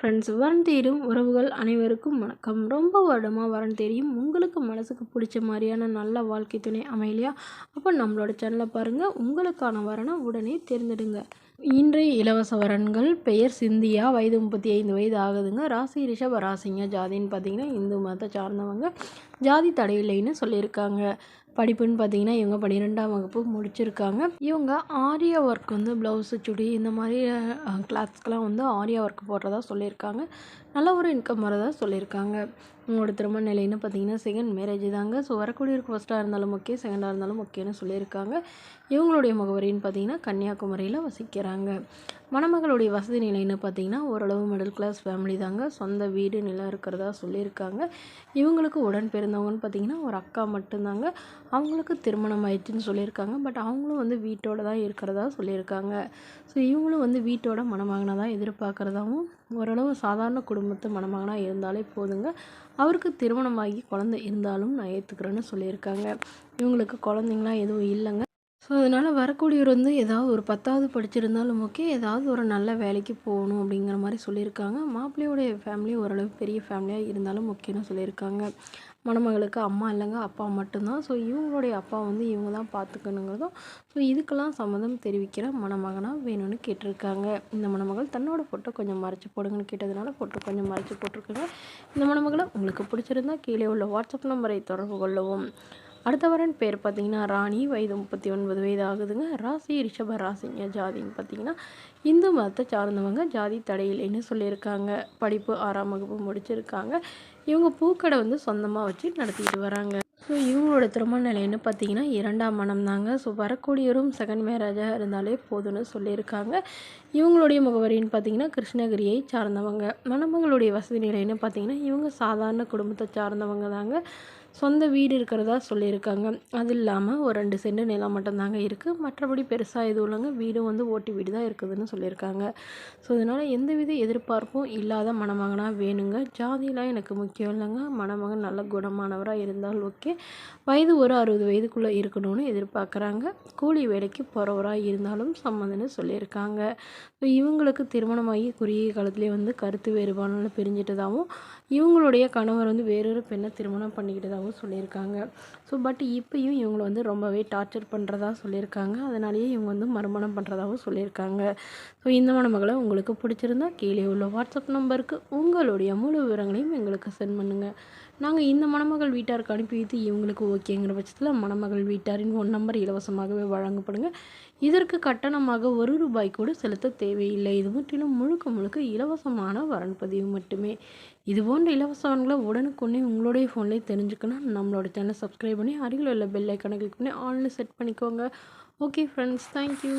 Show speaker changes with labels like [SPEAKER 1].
[SPEAKER 1] Friends, வரன் தேடும் உறவுகள் அனைவருக்கும் வணக்கம். ரொம்ப வருடமாக வரன் தேடியும் உங்களுக்கு மனசுக்கு பிடிச்ச மாதிரியான நல்ல வாழ்க்கை துணை அமையலையா? அப்போ நம்மளோட சேனலை பாருங்கள். உங்களுக்கான வரனை உடனே தேர்ந்தெடுங்க. இன்றைய இலவச வரன்கள் பெயர் சிந்தியா, வயது 35 வயது ஆகுதுங்க. ராசி ரிஷப ராசிங்க. ஜாதின்னு பார்த்தீங்கன்னா இந்து மதத்தை சார்ந்தவங்க. ஜாதி தடையில்லைன்னு சொல்லியிருக்காங்க. படிப்புன்னு பார்த்தீங்கன்னா இவங்க 12ஆம் வகுப்பு முடிச்சிருக்காங்க. இவங்க ஆரியா ஒர்க் வந்து ப்ளவுஸு, சுடி இந்த மாதிரி கிளாத்ஸ்க்கெலாம் வந்து ஆரியா ஒர்க் போடுறதா சொல்லியிருக்காங்க. நல்ல ஒரு இன்கம் வரதா சொல்லியிருக்காங்க. உங்களோட திருமண நிலைன்னு பார்த்தீங்கன்னா செகண்ட் மேரேஜ் தாங்க. ஸோ வரக்கூடியவருக்கு ஃபஸ்ட்டாக இருந்தாலும் ஓகே, செகண்டாக இருந்தாலும் ஓகேன்னு சொல்லியிருக்காங்க. இவங்களுடைய முகவரின்னு பார்த்தீங்கன்னா கன்னியாகுமரியில் வசிக்கிறாங்க. மணமகளுடைய வசதி நிலைன்னு பார்த்தீங்கன்னா ஓரளவு மிடில் கிளாஸ் ஃபேமிலி தாங்க. சொந்த வீடு நிலம் இருக்கிறதா சொல்லியிருக்காங்க. இவங்களுக்கு உடன் பிறந்தவங்கன்னு பார்த்தீங்கன்னா ஒரு அக்கா மட்டும்தாங்க. அவங்களுக்கு திருமணம் ஆயிடுச்சுன்னு சொல்லியிருக்காங்க. பட் அவங்களும் வந்து வீட்டோடு தான் இருக்கிறதா சொல்லியிருக்காங்க. ஸோ இவங்களும் வந்து வீட்டோட மணமகனாக தான் எதிர்பார்க்குறதாகவும், ஓரளவு சாதாரண குடும்பத்து மணமகனாக இருந்தாலே போதுங்க, அவருக்கு திருமணமாகி குழந்தை இருந்தாலும் நான் ஏற்றுக்கிறேன்னு சொல்லியிருக்காங்க. இவங்களுக்கு குழந்தைங்களாம் எதுவும் இல்லைங்க. ஸோ அதனால் வரக்கூடியவர் வந்து ஏதாவது ஒரு 10வது படிச்சிருந்தாலும் ஓகே, ஏதாவது ஒரு நல்ல வேலைக்கு போகணும் அப்படிங்கிற மாதிரி சொல்லியிருக்காங்க. மாப்பிள்ளையோடைய ஃபேமிலி ஓரளவு பெரிய ஃபேமிலியாக இருந்தாலும் ஓகேன்னு சொல்லியிருக்காங்க. மணமகளுக்கு அம்மா இல்லைங்க, அப்பா மட்டும்தான். ஸோ இவங்களுடைய அப்பா வந்து இவங்க தான் பார்த்துக்கணுங்கிறதும், ஸோ இதுக்கெல்லாம் சம்மதம் தெரிவிக்கிற மணமகனாக வேணும்னு கேட்டிருக்காங்க. இந்த மணமகள் தன்னோட ஃபோட்டோ கொஞ்சம் மறைச்சி போடுங்கன்னு கேட்டதுனால ஃபோட்டோ கொஞ்சம் மறைச்சி போட்டிருக்காங்க. இந்த மணமகளை உங்களுக்கு பிடிச்சிருந்தா கீழே உள்ள வாட்ஸ்அப் நம்பரை தொடர்பு கொள்ளவும். அடுத்த வரன் பேர் பார்த்தீங்கன்னா ராணி, வயது 39 வயது ஆகுதுங்க. ராசி ரிஷப ராசிங்க. ஜாதின்னு பார்த்தீங்கன்னா இந்து மதத்தை சார்ந்தவங்க. ஜாதி தடையில்லைன்னு சொல்லியிருக்காங்க. படிப்பு 6ஆம் வகுப்பு முடிச்சிருக்காங்க. இவங்க பூக்கடை வந்து சொந்தமாக வச்சு நடத்திட்டு வராங்க. ஸோ இவங்களோட திருமண நிலைன்னு பார்த்தீங்கன்னா 2ஆம் மனம் தாங்க. ஸோ வரக்கூடியவரும் செகண்ட் மேரேஜாக இருந்தாலே போதும்னு சொல்லியிருக்காங்க. இவங்களுடைய முகவரின்னு பார்த்தீங்கன்னா கிருஷ்ணகிரியை சார்ந்தவங்க. மணமகளுடைய வசதி நிலைன்னு பார்த்தீங்கன்னா இவங்க சாதாரண குடும்பத்தை சார்ந்தவங்க தாங்க. சொந்த வீடு இருக்கிறதா சொல்லியிருக்காங்க. அது இல்லாமல் ஒரு 2 சென்ட் நிலம் மட்டும்தாங்க இருக்குது. மற்றபடி பெருசாக எதுவும் இல்லைங்க. வீடும் வந்து ஓட்டு வீடு தான் இருக்குதுன்னு சொல்லியிருக்காங்க. ஸோ அதனால் எந்தவித எதிர்பார்ப்பும் இல்லாத மணமகனாக வேணுங்க. ஜாதியெலாம் எனக்கு முக்கியம் இல்லைங்க. மணமகன் நல்ல குணமானவராக இருந்தால் ஓகே. வயது ஒரு 60 வயதுக்குள்ளே இருக்கணும்னு எதிர்பார்க்குறாங்க. கூலி வேலைக்கு போகிறவராக இருந்தாலும் சம்மதம்னு சொல்லியிருக்காங்க. ஸோ இவங்களுக்கு திருமணமாகி குறுகிய காலத்துலேயே வந்து கருத்து வேறுபாடுனால பிரிஞ்சிட்டதாகவும், இவங்களுடைய கணவர் வந்து வேறொரு பெண்ணை திருமணம் பண்ணிக்கிட்டதாகவும் சொல்லியிருக்காங்க. ஸோ பட் இப்போயும் இவங்களை வந்து ரொம்பவே டார்ச்சர் பண்ணுறதா சொல்லியிருக்காங்க. அதனாலேயே இவங்க வந்து மறுமணம் பண்ணுறதாகவும் சொல்லியிருக்காங்க. ஸோ இந்த மணமகளை உங்களுக்கு பிடிச்சிருந்தா கீழே உள்ள வாட்ஸ்அப் நம்பருக்கு உங்களுடைய முழு விவரங்களையும் எங்களுக்கு சென்ட் பண்ணுங்கள். நாங்கள் இந்த மணமகள் வீட்டாருக்கு அனுப்பி வைத்து இவங்களுக்கு ஓகேங்கிற பட்சத்தில் மணமகள் வீட்டாரின் 1 நம்பர் இலவசமாகவே வழங்கப்படுங்க. இதற்கு கட்டணமாக ₹1 கூட செலுத்த தேவையில்லை. இது முற்றிலும் முழுக்க முழுக்க இலவசமான வரன் பதிவு மட்டுமே. இது போன்ற இலவசங்களை உடனுக்குடனே உங்களுடைய ஃபோன்லேயே தெரிஞ்சுக்கணும். நம்மளோட சேனலை சப்ஸ்கிரைப் பண்ணி அருகில் உள்ள பெல் ஐக்கானை கிளிக் பண்ணி ஆல்னு செட் பண்ணிக்கோங்க. Okay friends, thank you.